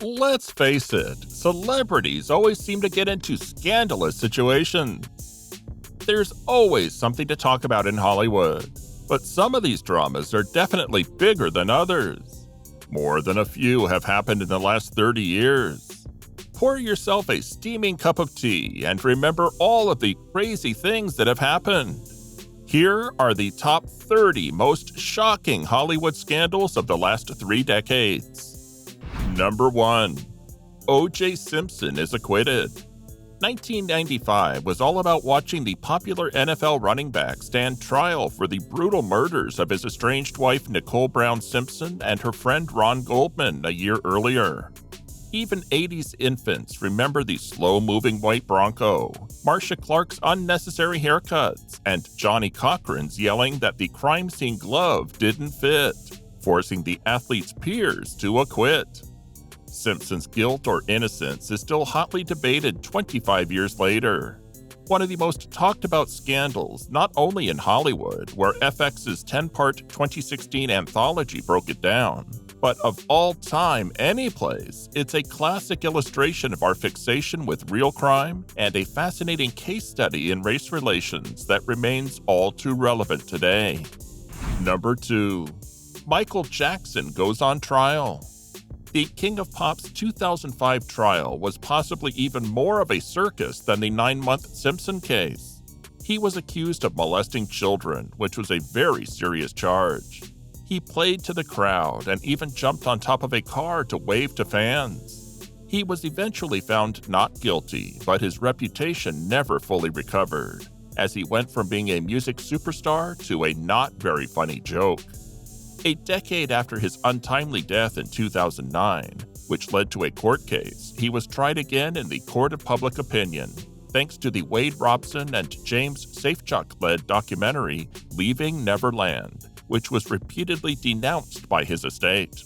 Let's face it, celebrities always seem to get into scandalous situations. There's always something to talk about in Hollywood, but some of these dramas are definitely bigger than others. More than a few have happened in the last 30 years. Pour yourself a steaming cup of tea and remember all of the crazy things that have happened. Here are the top 30 most shocking Hollywood scandals of the last 3 decades. Number 1. O.J. Simpson is acquitted. 1995 was all about watching the popular NFL running back stand trial for the brutal murders of his estranged wife Nicole Brown Simpson and her friend Ron Goldman a year earlier. Even 80s infants remember the slow-moving white Bronco, Marcia Clark's unnecessary haircuts, and Johnny Cochran's yelling that the crime scene glove didn't fit, forcing the athlete's peers to acquit. Simpson's guilt or innocence is still hotly debated 25 years later. One of the most talked about scandals, not only in Hollywood, where FX's 10-part 2016 anthology broke it down, but of all time, any place, it's a classic illustration of our fixation with real crime and a fascinating case study in race relations that remains all too relevant today. Number 2. Michael Jackson goes on trial. The King of Pop's 2005 trial was possibly even more of a circus than the 9-month Simpson case. He was accused of molesting children, which was a very serious charge. He played to the crowd and even jumped on top of a car to wave to fans. He was eventually found not guilty, but his reputation never fully recovered, as he went from being a music superstar to a not very funny joke. A decade after his untimely death in 2009, which led to a court case, he was tried again in the court of public opinion, thanks to the Wade Robson and James Safechuck-led documentary Leaving Neverland, which was repeatedly denounced by his estate.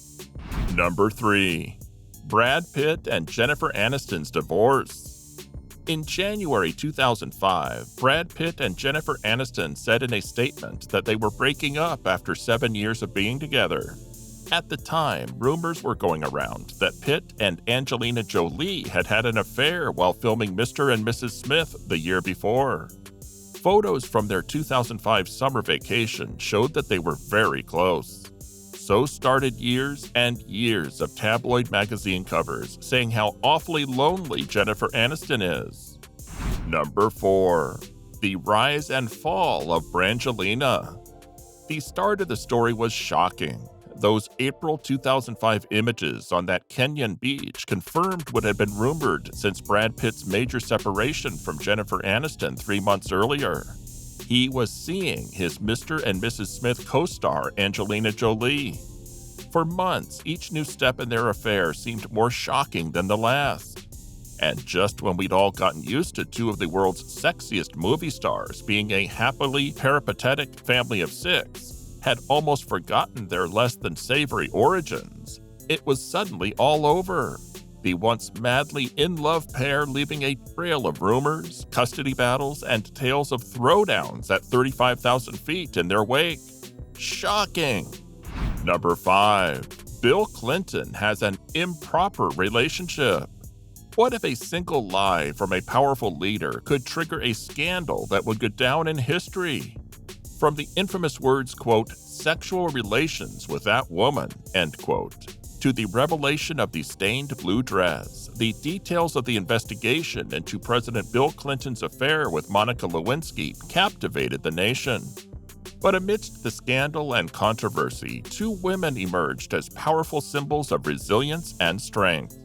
Number 3. Brad Pitt and Jennifer Aniston's divorce. In January 2005, Brad Pitt and Jennifer Aniston said in a statement that they were breaking up after 7 years of being together. At the time, rumors were going around that Pitt and Angelina Jolie had had an affair while filming Mr. and Mrs. Smith the year before. Photos from their 2005 summer vacation showed that they were very close. So started years and years of tabloid magazine covers saying how awfully lonely Jennifer Aniston is. Number 4. The rise and fall of Brangelina. The start of the story was shocking. Those April 2005 images on that Kenyan beach confirmed what had been rumored since Brad Pitt's major separation from Jennifer Aniston 3 months earlier. He was seeing his Mr. and Mrs. Smith co-star Angelina Jolie. For months, each new step in their affair seemed more shocking than the last. And just when we'd all gotten used to two of the world's sexiest movie stars being a happily peripatetic family of 6, had almost forgotten their less than savory origins, it was suddenly all over. The once madly in-love pair leaving a trail of rumors, custody battles, and tales of throwdowns at 35,000 feet in their wake. Shocking! Number 5. Bill Clinton has an improper relationship. What if a single lie from a powerful leader could trigger a scandal that would go down in history? From the infamous words, quote, sexual relations with that woman, end quote, to the revelation of the stained blue dress, the details of the investigation into President Bill Clinton's affair with Monica Lewinsky captivated the nation. But amidst the scandal and controversy, 2 women emerged as powerful symbols of resilience and strength.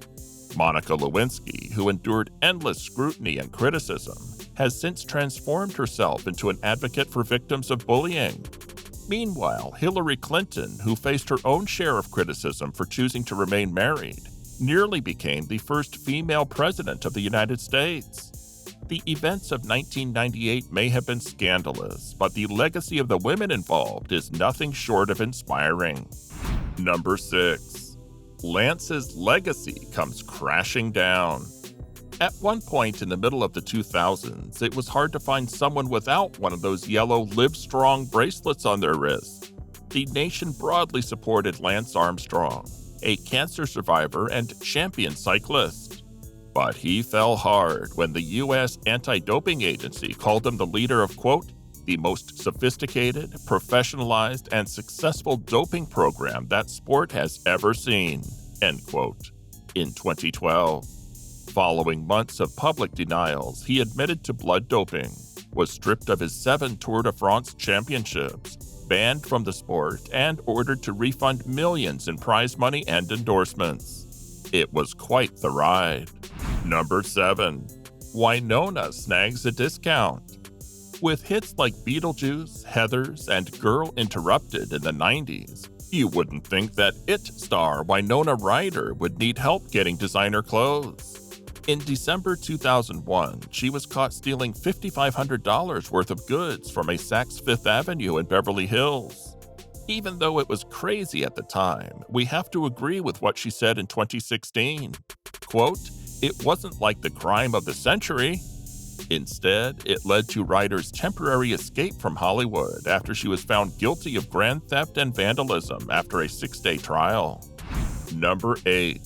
Monica Lewinsky, who endured endless scrutiny and criticism, has since transformed herself into an advocate for victims of bullying. Meanwhile, Hillary Clinton, who faced her own share of criticism for choosing to remain married, nearly became the first female president of the United States. The events of 1998 may have been scandalous, but the legacy of the women involved is nothing short of inspiring. Number 6. Lance's legacy comes crashing down. At one point in the middle of the 2000s, it was hard to find someone without one of those yellow Livestrong bracelets on their wrists. The nation broadly supported Lance Armstrong. a cancer survivor and champion cyclist. But he fell hard when the U.S. anti-doping agency called him the leader of, quote, the most sophisticated, professionalized, and successful doping program that sport has ever seen, end quote, in 2012. Following months of public denials, he admitted to blood doping, was stripped of his 7 Tour de France championships, banned from the sport, and ordered to refund millions in prize money and endorsements. It was quite the ride. Number 7. Winona snags a discount. With hits like Beetlejuice, Heathers, and Girl Interrupted in the 90s, you wouldn't think that IT star Winona Ryder would need help getting designer clothes. In December 2001, she was caught stealing $5,500 worth of goods from a Saks Fifth Avenue in Beverly Hills. Even though it was crazy at the time, we have to agree with what she said in 2016. Quote, "It wasn't like the crime of the century." Instead, it led to Ryder's temporary escape from Hollywood after she was found guilty of grand theft and vandalism after a 6-day trial. Number 8.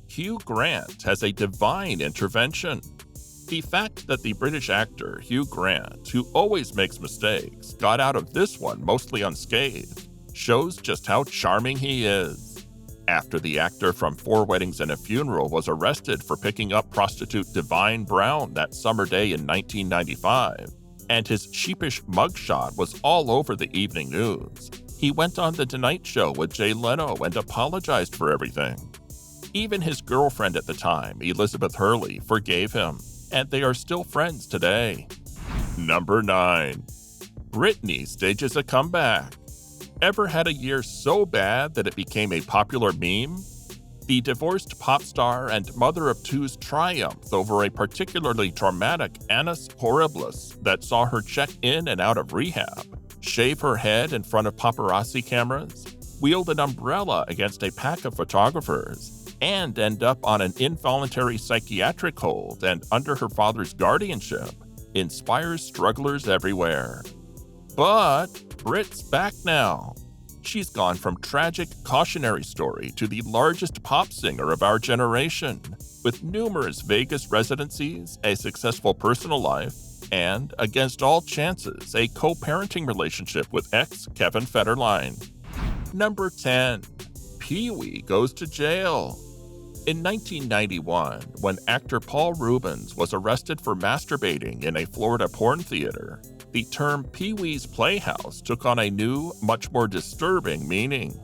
Hugh Grant has a divine intervention. The fact that the British actor Hugh Grant, who always makes mistakes, got out of this one mostly unscathed, shows just how charming he is. After the actor from 4 Weddings and a Funeral was arrested for picking up prostitute Divine Brown that summer day in 1995, and his sheepish mugshot was all over the evening news, he went on The Tonight Show with Jay Leno and apologized for everything. Even his girlfriend at the time, Elizabeth Hurley, forgave him, and they are still friends today. Number 9. Britney stages a comeback. Ever had a year so bad that it became a popular meme? The divorced pop star and mother of 2's triumphed over a particularly traumatic annus horribilis that saw her check in and out of rehab, shave her head in front of paparazzi cameras, wield an umbrella against a pack of photographers, and end up on an involuntary psychiatric hold and under her father's guardianship, inspires strugglers everywhere. But Brit's back now. She's gone from tragic cautionary story to the largest pop singer of our generation, with numerous Vegas residencies, a successful personal life, and, against all chances, a co-parenting relationship with ex Kevin Federline. Number 10. Pee-wee goes to jail. In 1991, when actor Paul Reubens was arrested for masturbating in a Florida porn theater, the term Pee-wee's Playhouse took on a new, much more disturbing meaning.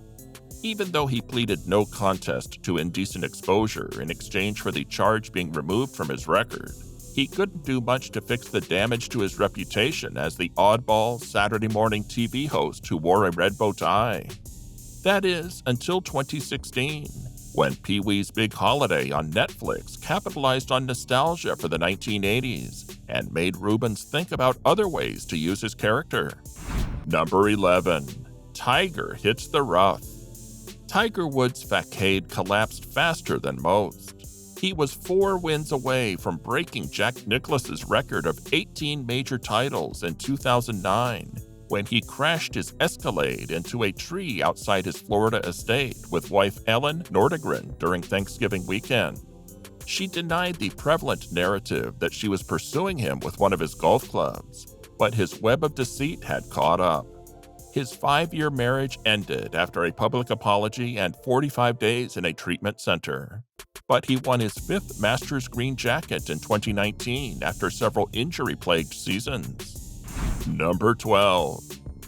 Even though he pleaded no contest to indecent exposure in exchange for the charge being removed from his record, he couldn't do much to fix the damage to his reputation as the oddball Saturday morning TV host who wore a red bow tie. That is, until 2016. When Pee-wee's Big Holiday on Netflix capitalized on nostalgia for the 1980s and made Reubens think about other ways to use his character. Number 11. Tiger hits the rough. Tiger Woods' facade collapsed faster than most. He was 4 wins away from breaking Jack Nicklaus's record of 18 major titles in 2009, when he crashed his Escalade into a tree outside his Florida estate with wife Ellen Nordegren during Thanksgiving weekend. She denied the prevalent narrative that she was pursuing him with one of his golf clubs, but his web of deceit had caught up. His 5-year marriage ended after a public apology and 45 days in a treatment center. But he won his 5th Masters green jacket in 2019 after several injury-plagued seasons. Number 12.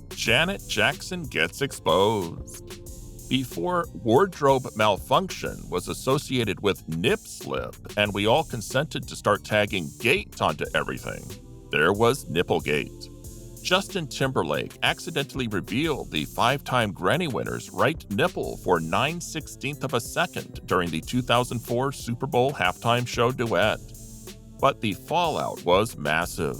Janet Jackson gets exposed. Before wardrobe malfunction was associated with nip slip and we all consented to start tagging gate onto everything, there was Nipplegate. Justin Timberlake accidentally revealed the 5-time Grammy winner's right nipple for 9/16 of a second during the 2004 Super Bowl halftime show duet. But the fallout was massive.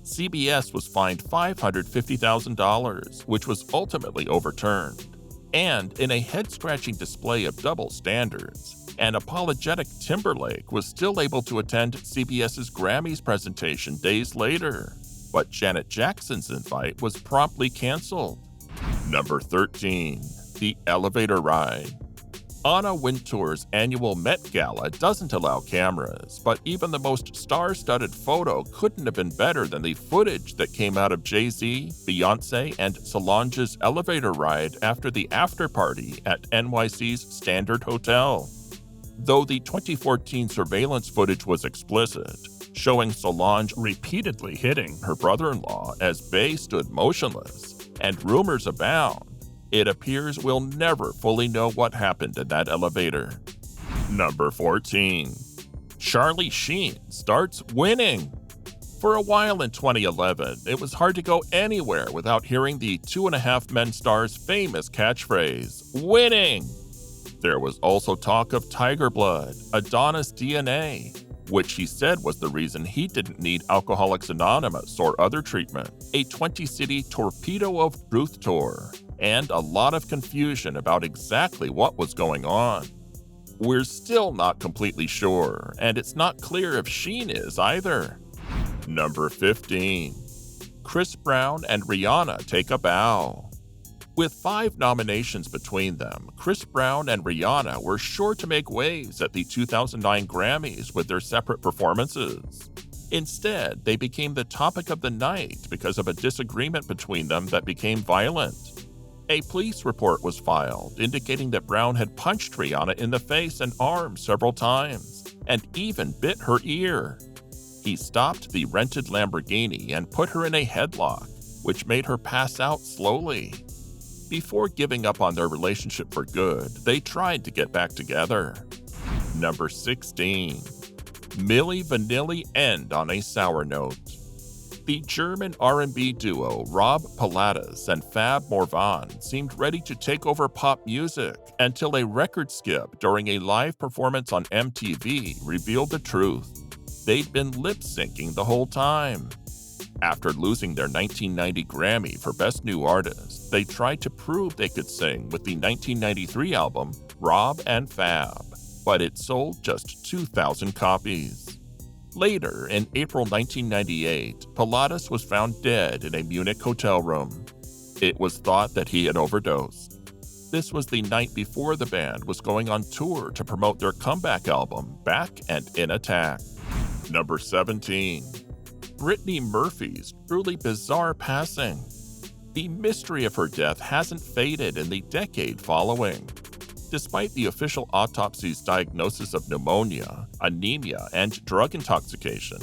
CBS was fined $550,000, which was ultimately overturned. And in a head-scratching display of double standards, an apologetic Timberlake was still able to attend CBS's Grammys presentation days later. But Janet Jackson's invite was promptly canceled. Number 13. The Elevator Ride. Anna Wintour's annual Met Gala doesn't allow cameras, but even the most star-studded photo couldn't have been better than the footage that came out of Jay-Z, Beyoncé, and Solange's elevator ride after the after-party at NYC's Standard Hotel. Though the 2014 surveillance footage was explicit, showing Solange repeatedly hitting her brother-in-law as Bey stood motionless, and rumors abound, it appears we'll never fully know what happened in that elevator. Number 14. Charlie Sheen starts winning. For a while in 2011, it was hard to go anywhere without hearing the Two and a Half Men star's famous catchphrase, winning! There was also talk of Tiger Blood, Adonis DNA, which he said was the reason he didn't need Alcoholics Anonymous or other treatment, a 20-city Torpedo of Truth tour, and a lot of confusion about exactly what was going on. We're still not completely sure, and it's not clear if Sheen is either. Number 15. Chris Brown and Rihanna take a bow. With 5 nominations between them, Chris Brown and Rihanna were sure to make waves at the 2009 Grammys with their separate performances. Instead, they became the topic of the night because of a disagreement between them that became violent. A police report was filed indicating that Brown had punched Rihanna in the face and arm several times, and even bit her ear. He stopped the rented Lamborghini and put her in a headlock, which made her pass out slowly. Before giving up on their relationship for good, they tried to get back together. Number 16. Milli Vanilli end on a sour note. The German R&B duo Rob Pilatus and Fab Morvan seemed ready to take over pop music until a record skip during a live performance on MTV revealed the truth. They'd been lip-syncing the whole time. After losing their 1990 Grammy for Best New Artist, they tried to prove they could sing with the 1993 album Rob and Fab, but it sold just 2,000 copies. Later, in April 1998, Pilatus was found dead in a Munich hotel room. It was thought that he had overdosed. This was the night before the band was going on tour to promote their comeback album, Back and in Attack. Number 17. Brittany Murphy's truly bizarre passing. The mystery of her death hasn't faded in the decade following. Despite the official autopsy's diagnosis of pneumonia, anemia, and drug intoxication,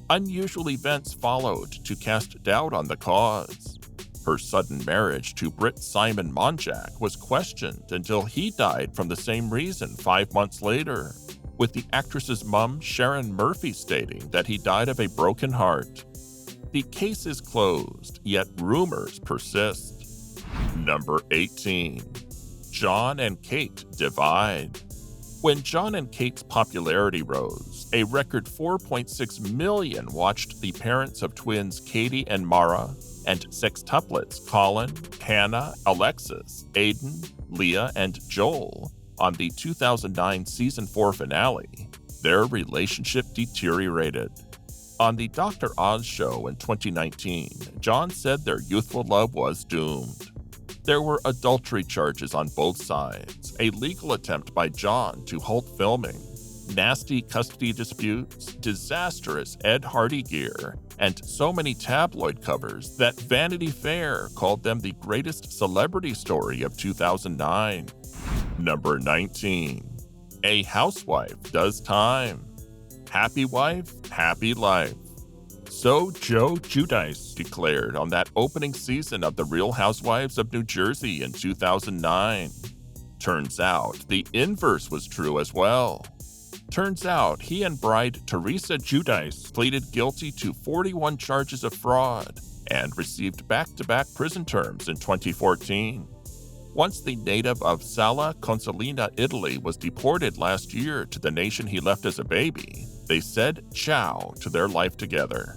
unusual events followed to cast doubt on the cause. Her sudden marriage to Brit Simon Monjack was questioned until he died from the same reason 5 months later, with the actress's mom Sharon Murphy stating that he died of a broken heart. The case is closed, yet rumors persist. Number 18. John and Kate divide. When John and Kate's popularity rose, a record 4.6 million watched the parents of twins Katie and Mara and sextuplets Colin, Hannah, Alexis, Aiden, Leah, and Joel on the 2009 Season 4 finale. Their relationship deteriorated. On the Dr. Oz show in 2019, John said their youthful love was doomed. There were adultery charges on both sides, a legal attempt by John to halt filming, nasty custody disputes, disastrous Ed Hardy gear, and so many tabloid covers that Vanity Fair called them the greatest celebrity story of 2009. Number 19. A housewife does time. Happy wife, happy life. So Joe Giudice declared on that opening season of The Real Housewives of New Jersey in 2009. Turns out the inverse was true as well. Turns out he and bride Teresa Giudice pleaded guilty to 41 charges of fraud and received back-to-back prison terms in 2014. Once the native of Sala Consilina, Italy, was deported last year to the nation he left as a baby, they said ciao to their life together.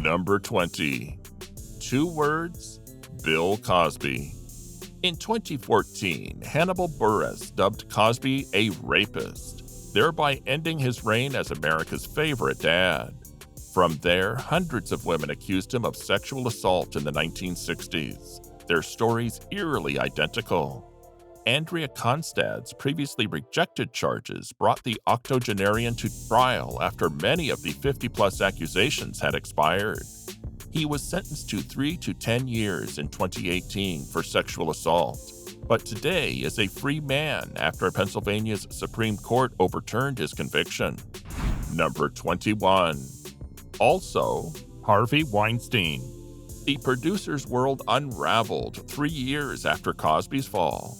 Number 20. 2 words, Bill Cosby. In 2014, Hannibal Buress dubbed Cosby a rapist, thereby ending his reign as America's favorite dad. From there, hundreds of women accused him of sexual assault in the 1960s, their stories eerily identical. Andrea Constad's previously rejected charges brought the octogenarian to trial after many of the 50-plus accusations had expired. He was sentenced to 3 to 10 years in 2018 for sexual assault, but today is a free man after Pennsylvania's Supreme Court overturned his conviction. Number 21. Also, Harvey Weinstein. The producer's world unraveled 3 years after Cosby's fall.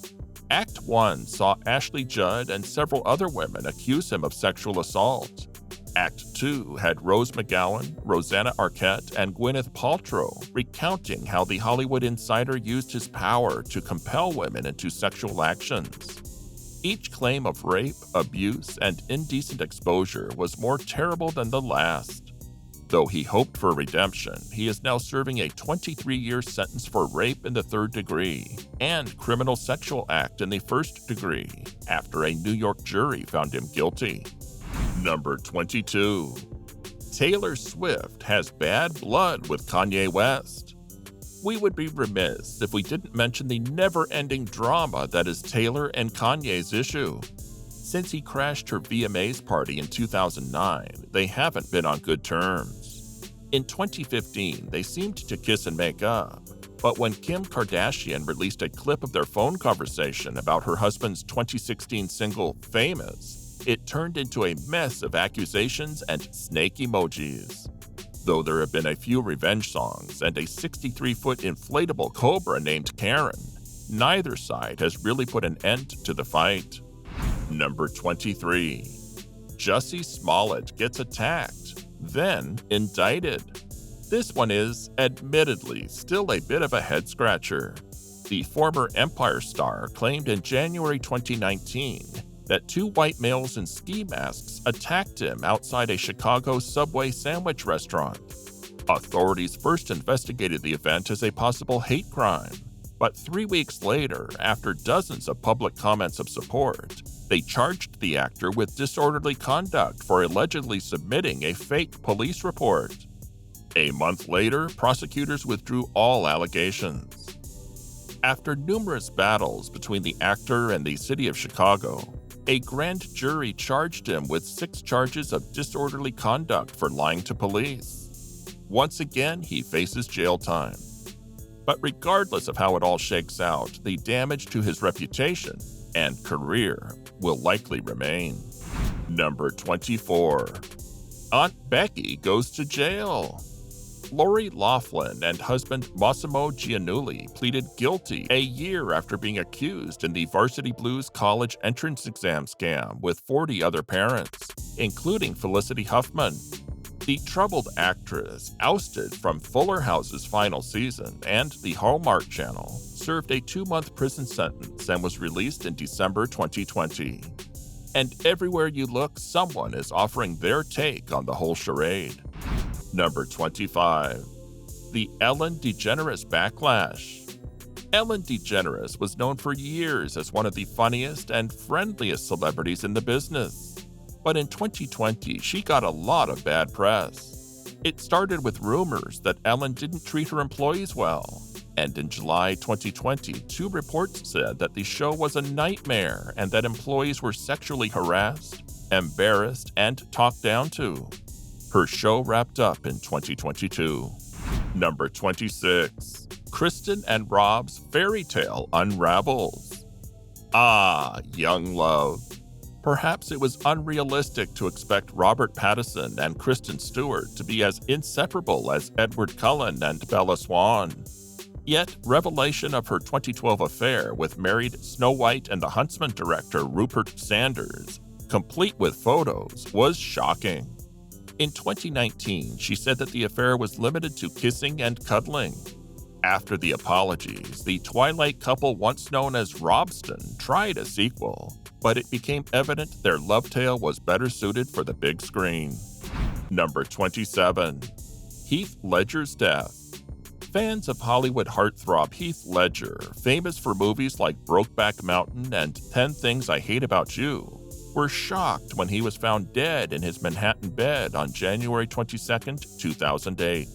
Act 1 saw Ashley Judd and several other women accuse him of sexual assault. Act 2 had Rose McGowan, Rosanna Arquette, and Gwyneth Paltrow recounting how the Hollywood insider used his power to compel women into sexual actions. Each claim of rape, abuse, and indecent exposure was more terrible than the last. Though he hoped for redemption, he is now serving a 23-year sentence for rape in the 3rd degree and criminal sexual act in the 1st degree after a New York jury found him guilty. Number 22. Taylor Swift has bad blood with Kanye West. We would be remiss if we didn't mention the never-ending drama that is Taylor and Kanye's issue. Since he crashed her VMAs party in 2009, they haven't been on good terms. In 2015, they seemed to kiss and make up, but when Kim Kardashian released a clip of their phone conversation about her husband's 2016 single, Famous, it turned into a mess of accusations and snake emojis. Though there have been a few revenge songs and a 63-foot inflatable cobra named Karen, neither side has really put an end to the fight. Number 23. Jussie Smollett gets attacked, then indicted. This one is, admittedly, still a bit of a head-scratcher. The former Empire star claimed in January 2019 that 2 white males in ski masks attacked him outside a Chicago Subway sandwich restaurant. Authorities first investigated the event as a possible hate crime, but 3 weeks later, after dozens of public comments of support, they charged the actor with disorderly conduct for allegedly submitting a fake police report. A month later, prosecutors withdrew all allegations. After numerous battles between the actor and the city of Chicago, a grand jury charged him with 6 charges of disorderly conduct for lying to police. Once again, he faces jail time. But regardless of how it all shakes out, the damage to his reputation and career will likely remain. Number 24. Aunt Becky goes to jail. Lori Loughlin and husband Massimo Giannulli pleaded guilty a year after being accused in the Varsity Blues college entrance exam scam with 40 other parents, including Felicity Huffman. The troubled actress, ousted from Fuller House's final season and the Hallmark Channel, served a 2-month prison sentence and was released in December 2020. And everywhere you look, someone is offering their take on the whole charade. Number 25. The Ellen DeGeneres Backlash. Ellen DeGeneres was known for years as one of the funniest and friendliest celebrities in the business. But in 2020, she got a lot of bad press. It started with rumors that Ellen didn't treat her employees well. And in July 2020, 2 reports said that the show was a nightmare and that employees were sexually harassed, embarrassed, and talked down to. Her show wrapped up in 2022. Number 26. Kristen and Rob's fairy tale unravels. Ah, young love. Perhaps it was unrealistic to expect Robert Pattinson and Kristen Stewart to be as inseparable as Edward Cullen and Bella Swan. Yet, revelation of her 2012 affair with married Snow White and the Huntsman director Rupert Sanders, complete with photos, was shocking. In 2019, she said that the affair was limited to kissing and cuddling. After the apologies, the Twilight couple once known as Robston tried a sequel, but it became evident their love tale was better suited for the big screen. Number 27. Heath Ledger's death. Fans of Hollywood heartthrob Heath Ledger, famous for movies like Brokeback Mountain and 10 Things I Hate About You, were shocked when he was found dead in his Manhattan bed on January 22, 2008.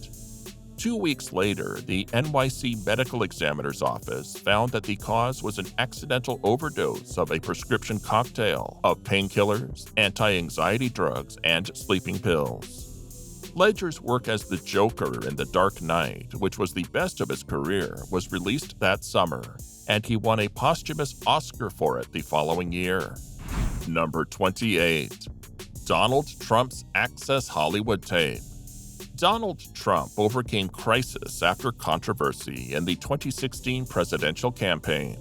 2 weeks later, the NYC Medical Examiner's Office found that the cause was an accidental overdose of a prescription cocktail of painkillers, anti-anxiety drugs, and sleeping pills. Ledger's work as the Joker in The Dark Knight, which was the best of his career, was released that summer, and he won a posthumous Oscar for it the following year. Number 28. Donald Trump's Access Hollywood tape. Donald Trump overcame crisis after controversy in the 2016 presidential campaign,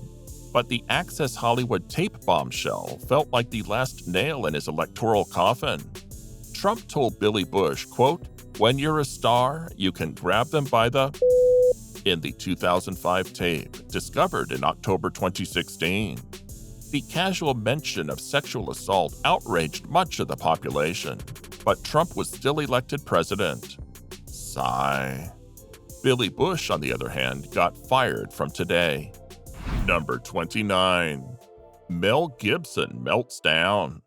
but the Access Hollywood tape bombshell felt like the last nail in his electoral coffin. Trump told Billy Bush, quote, "When you're a star, you can grab them by the..." in the 2005 tape, discovered in October 2016. The casual mention of sexual assault outraged much of the population, but Trump was still elected president. Sigh. Billy Bush, on the other hand, got fired from Today. Number 29. Mel Gibson melts down.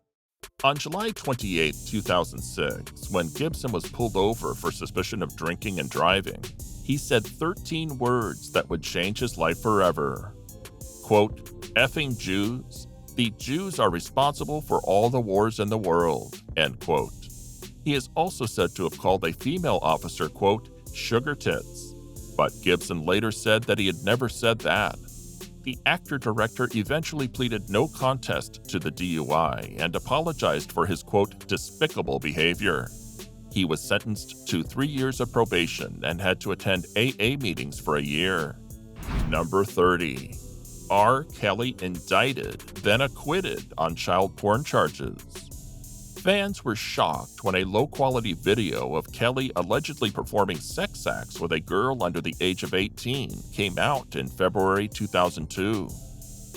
On July 28, 2006, when Gibson was pulled over for suspicion of drinking and driving, he said 13 words that would change his life forever. Quote, "Effing Jews. The Jews are responsible for all the wars in the world," end quote. He is also said to have called a female officer, quote, "sugar tits," but Gibson later said that he had never said that. The actor-director eventually pleaded no contest to the DUI and apologized for his, quote, "despicable behavior." He was sentenced to 3 years of probation and had to attend AA meetings for a year. Number 30. R. Kelly indicted, then acquitted on child porn charges. Fans were shocked when a low-quality video of Kelly allegedly performing sex acts with a girl under the age of 18 came out in February 2002.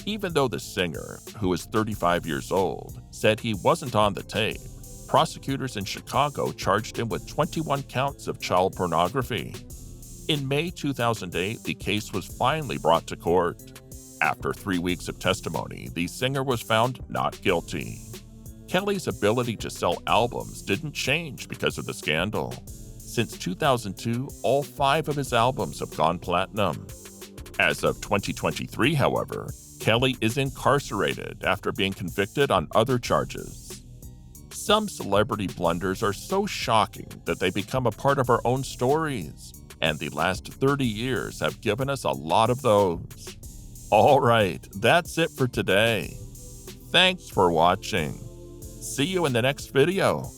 Even though the singer, who is 35 years old, said he wasn't on the tape, prosecutors in Chicago charged him with 21 counts of child pornography. In May 2008, the case was finally brought to court. After 3 weeks of testimony, the singer was found not guilty. Kelly's ability to sell albums didn't change because of the scandal. Since 2002, all 5 of his albums have gone platinum. As of 2023, however, Kelly is incarcerated after being convicted on other charges. Some celebrity blunders are so shocking that they become a part of our own stories, and the last 30 years have given us a lot of those. All right, that's it for today. Thanks for watching. See you in the next video.